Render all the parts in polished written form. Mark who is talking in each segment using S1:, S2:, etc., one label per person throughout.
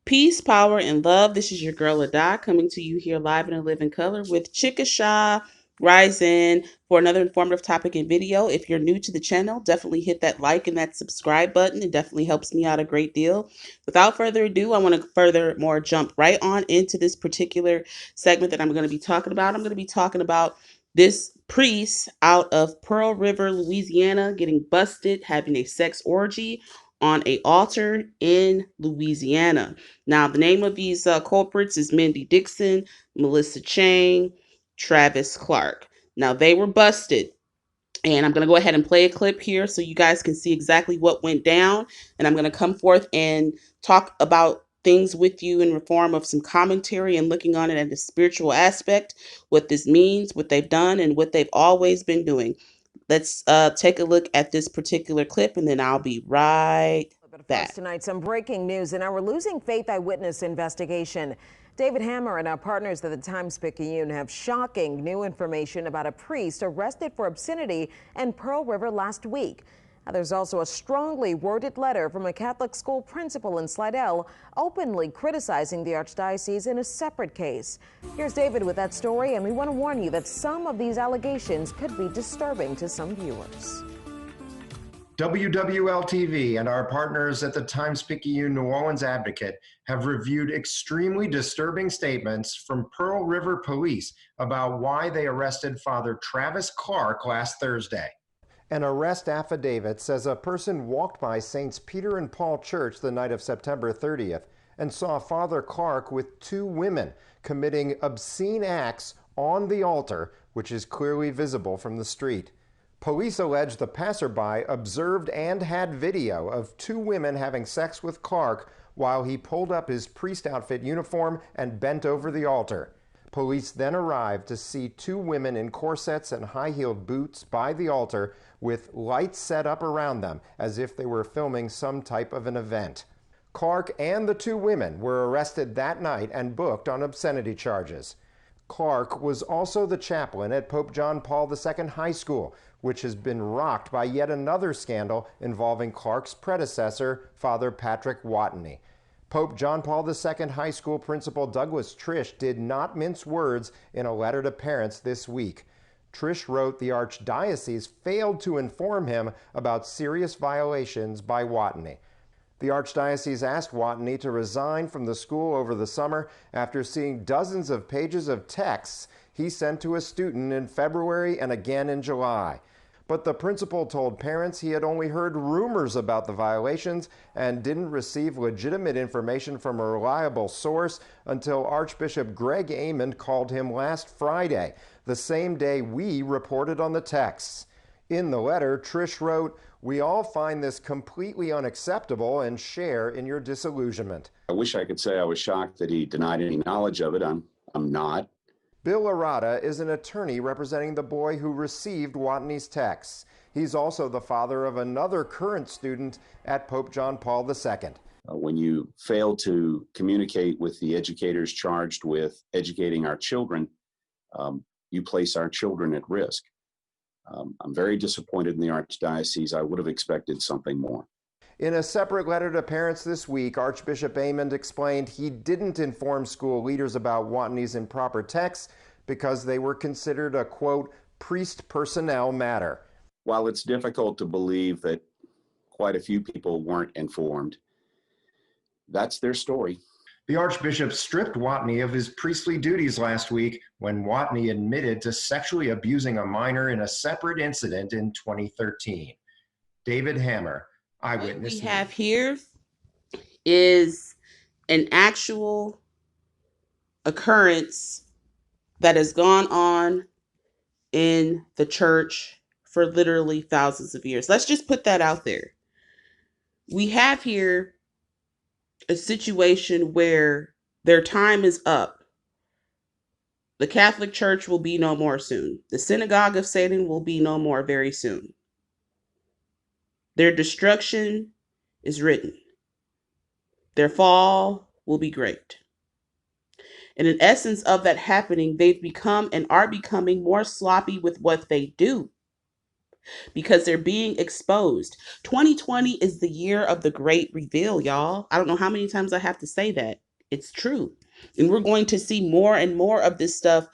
S1: Peace, power, and love. This is your girl Ada coming to you here live in a living color with Chickasha Rising for another informative topic and video. If you're new to the channel, definitely hit that like and that subscribe button. It definitely helps me out a great deal. Without further ado, I want to furthermore jump right on into this particular segment that I'm going to be talking about. I'm going to be talking about this priest out of Pearl River, Louisiana, getting busted having a sex orgy on a altar in Louisiana. Now, the name of these culprits is Mindy Dixon, Melissa Chang, Travis Clark. Now, they were busted. And I'm going to go ahead and play a clip here so you guys can see exactly what went down. And I'm going to come forth and talk about things with you in the form of some commentary and looking on it at the spiritual aspect, what this means, what they've done, and what they've always been doing. Let's take a look at this particular clip, and then I'll be right
S2: But first
S1: back.
S2: tonight, some breaking news in our Losing Faith Eyewitness investigation. David Hammer and our partners at the Times-Picayune have shocking new information about a priest arrested for obscenity in Pearl River last week. There's also a strongly worded letter from a Catholic school principal in Slidell openly criticizing the Archdiocese in a separate case. Here's David with that story, and we want to warn you that some of these allegations could be disturbing to some viewers.
S3: WWL-TV and our partners at the Times-Picayune New Orleans Advocate have reviewed extremely disturbing statements from Pearl River Police about why they arrested Father Travis Clark last Thursday. An arrest affidavit says a person walked by Saints Peter and Paul Church the night of September 30th and saw Father Clark with two women committing obscene acts on the altar, which is clearly visible from the street. Police allege the passerby observed and had video of two women having sex with Clark while he pulled up his priest outfit uniform and bent over the altar. Police then arrived to see two women in corsets and high-heeled boots by the altar with lights set up around them as if they were filming some type of an event. Clark and the two women were arrested that night and booked on obscenity charges. Clark was also the chaplain at Pope John Paul II High School, which has been rocked by yet another scandal involving Clark's predecessor, Father Patrick Watney. Pope John Paul II High School Principal Douglas Trish did not mince words in a letter to parents this week. Trish wrote the Archdiocese failed to inform him about serious violations by Watney. The Archdiocese asked Watney to resign from the school over the summer after seeing dozens of pages of texts he sent to a student in February and again in July. But the principal told parents he had only heard rumors about the violations and didn't receive legitimate information from a reliable source until Archbishop Greg Amond called him last Friday, the same day we reported on the texts. In the letter, Trish wrote, "We all find this completely unacceptable and share in your disillusionment."
S4: I wish I could say I was shocked that he denied any knowledge of it. I'm not.
S3: Bill Arata is an attorney representing the boy who received Watney's texts. He's also the father of another current student at Pope John Paul II.
S4: When you fail to communicate with the educators charged with educating our children, you place our children at risk. I'm very disappointed in the Archdiocese. I would have expected something more.
S3: In a separate letter to parents this week, Archbishop Amond explained he didn't inform school leaders about Watney's improper texts because they were considered a, quote, priest personnel matter.
S4: While it's difficult to believe that quite a few people weren't informed, that's their story. The Archbishop stripped Watney of his priestly duties last week when Watney admitted to sexually abusing a minor in a separate incident in 2013. David Hammer, Eyewitness
S1: What we have here is an actual occurrence that has gone on in the church for literally thousands of years. Let's just put that out there. We have here a situation where their time is up. The Catholic Church will be no more soon. The synagogue of Satan will be no more very soon. Their destruction is written. Their fall will be great. And in essence of that happening, they've become and are becoming more sloppy with what they do. because they're being exposed. 2020 is the year of the great reveal, y'all. I don't know how many times I have to say that. It's true. And we're going to see more and more of this stuff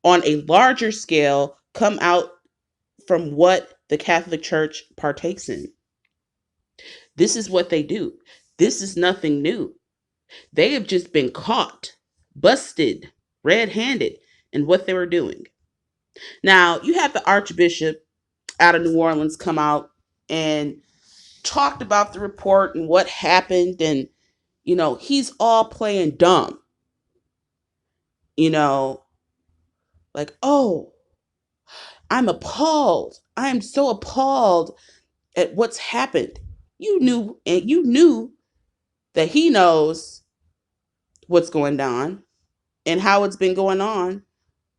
S1: on a larger scale come out from what the Catholic Church partakes in. This is what they do. This is nothing new. They have just been caught, busted, red handed in what they were doing. Now, you have the Archbishop out of New Orleans come out and talked about the report and what happened. And, he's all playing dumb. You know, like, oh, I'm appalled. I am so appalled at what's happened. You knew that he knows what's going on and how it's been going on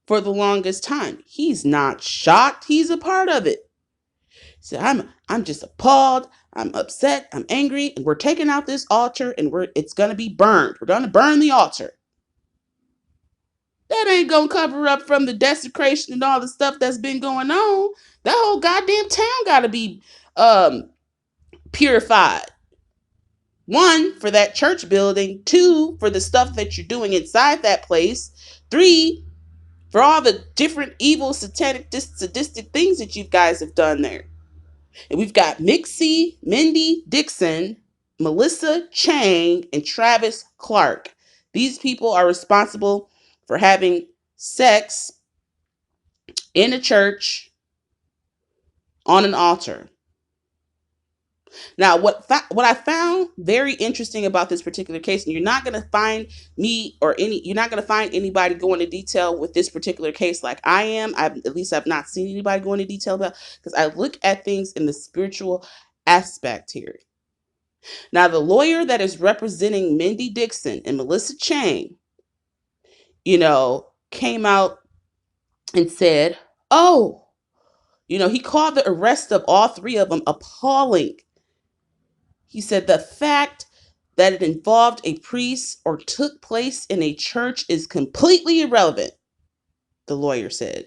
S1: for the longest time. He's not shocked. He's a part of it. So I'm just appalled. I'm upset. I'm angry, and we're taking out this altar, and it's gonna be burned. We're gonna burn the altar. That ain't gonna cover up from the desecration and all the stuff that's been going on. That whole goddamn town gotta be um purified. One, for that church building. Two, for the stuff that you're doing inside that place. Three, for all the different evil, satanic, sadistic things that you guys have done there. And we've got Mixie, Mindy Dixon, Melissa Chang, and Travis Clark. These people are responsible for having sex in a church on an altar. Now, what I found very interesting about this particular case, and you're not going to find you're not going to find anybody go into detail with this particular case like I am. I've not seen anybody go into detail about, because I look at things in the spiritual aspect here. Now, the lawyer that is representing Mindy Dixon and Melissa Chang, came out and said, oh, he called the arrest of all three of them appalling. He said the fact that it involved a priest or took place in a church is completely irrelevant, the lawyer said.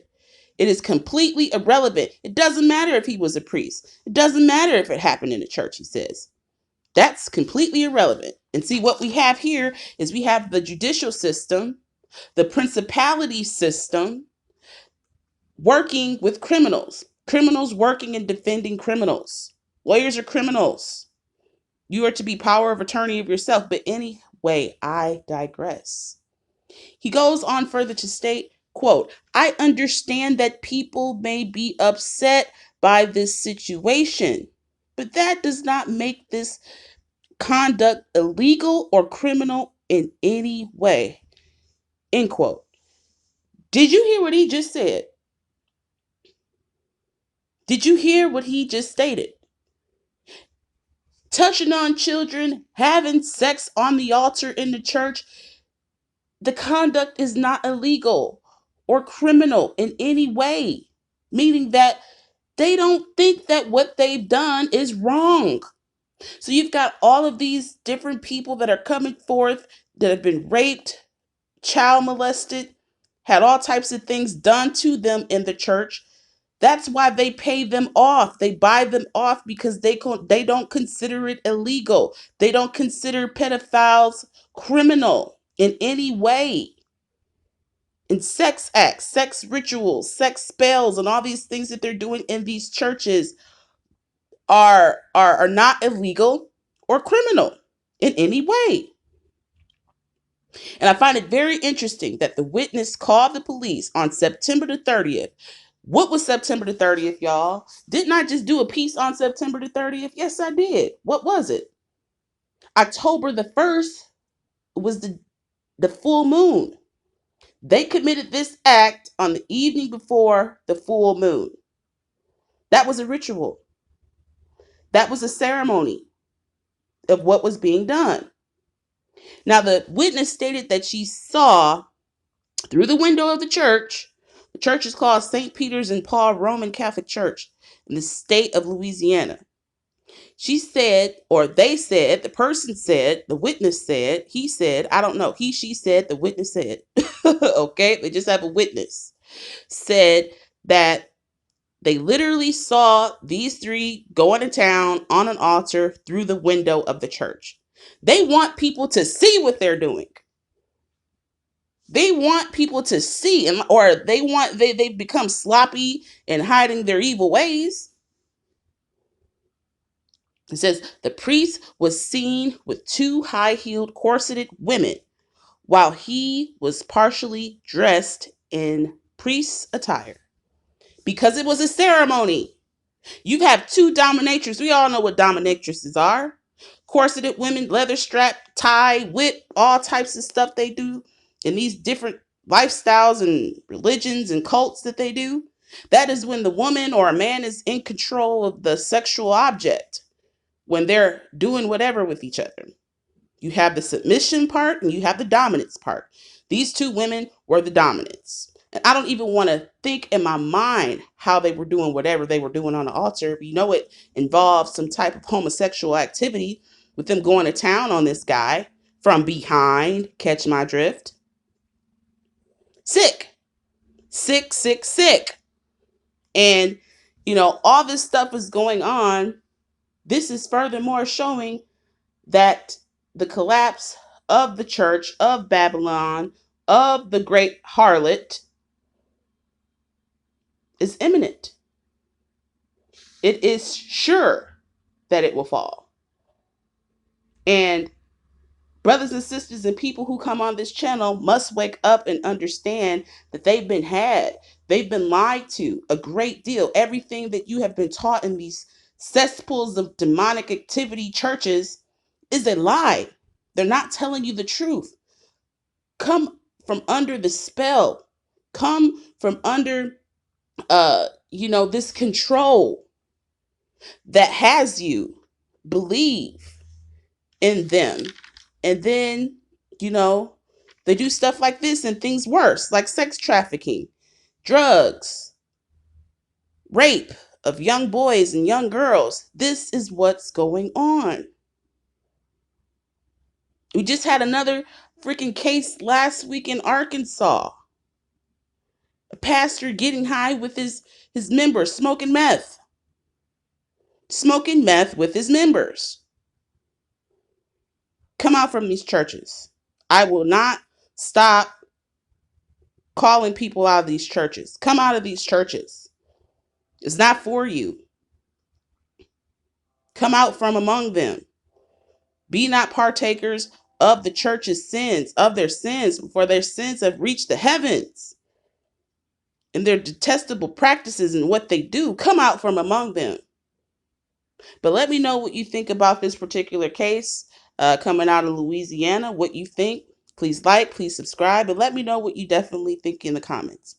S1: It is completely irrelevant. It doesn't matter if he was a priest. It doesn't matter if it happened in a church, he says. That's completely irrelevant. And see, what we have here is we have the judicial system, the principality system, working with criminals. Criminals working and defending criminals. Lawyers are criminals. You are to be power of attorney of yourself. But anyway, I digress. He goes on further to state, quote, I understand that people may be upset by this situation, but that does not make this conduct illegal or criminal in any way, end quote. Did you hear what he just said? Did you hear what he just stated? Touching on children, having sex on the altar in the church, the conduct is not illegal or criminal in any way, meaning that they don't think that what they've done is wrong. So you've got all of these different people that are coming forth that have been raped, child molested, had all types of things done to them in the church. That's why they pay them off. They buy them off because they don't consider it illegal. They don't consider pedophiles criminal in any way. And sex acts, sex rituals, sex spells, and all these things that they're doing in these churches are not illegal or criminal in any way. And I find it very interesting that the witness called the police on September the 30th. What was September the 30th, y'all? Didn't I just do a piece on September the 30th? Yes, I did. What was it? October the 1st was the full moon. They committed this act on the evening before the full moon. That was a ritual. That was a ceremony of what was being done. Now, the witness stated that she saw through the window of the church. The church is called St. Peter's and Paul Roman Catholic Church in the state of Louisiana. She said, or they said, the person said, the witness said, he said, I don't know, he, she said, the witness said, okay, they just have a witness, said that They literally saw these three going to town on an altar through the window of the church. They want people to see what they're doing. They want people to see, or they've become sloppy and hiding their evil ways. It says the priest was seen with two high-heeled corseted women while he was partially dressed in priest's attire. Because it was a ceremony. You have two dominatrix. We all know what dominatrixes are. Corseted women, leather strap, tie, whip, all types of stuff they do in these different lifestyles and religions and cults that they do. That is when the woman or a man is in control of the sexual object, when they're doing whatever with each other. You have the submission part and you have the dominance part. These two women were the dominants. And I don't even want to think in my mind how they were doing whatever they were doing on the altar. You know, it involved some type of homosexual activity with them going to town on this guy from behind. Catch my drift? Sick. Sick, sick, sick. And, all this stuff is going on. This is furthermore showing that the collapse of the church of Babylon, of the great harlot, is imminent. It is sure that it will fall. And brothers and sisters and people who come on this channel must wake up and understand that they've been had. They've been lied to a great deal. Everything that you have been taught in these cesspools of demonic activity churches is a lie. They're not telling you the truth. Come from under the spell. Come from under this control that has you believe in them. And then, they do stuff like this and things worse, like sex trafficking, drugs, rape of young boys and young girls. This is what's going on. We just had another freaking case last week in Arkansas. A pastor getting high with his members, smoking meth with his members. Come out from these churches. I will not stop calling people out of these churches. Come out of these churches. It's not for you. Come out from among them. Be not partakers of the church's sins, of their sins, for their sins have reached the heavens. And their detestable practices and what they do, come out from among them. But let me know what you think about this particular case coming out of Louisiana, what you think. Please like, please subscribe, and let me know what you definitely think in the comments.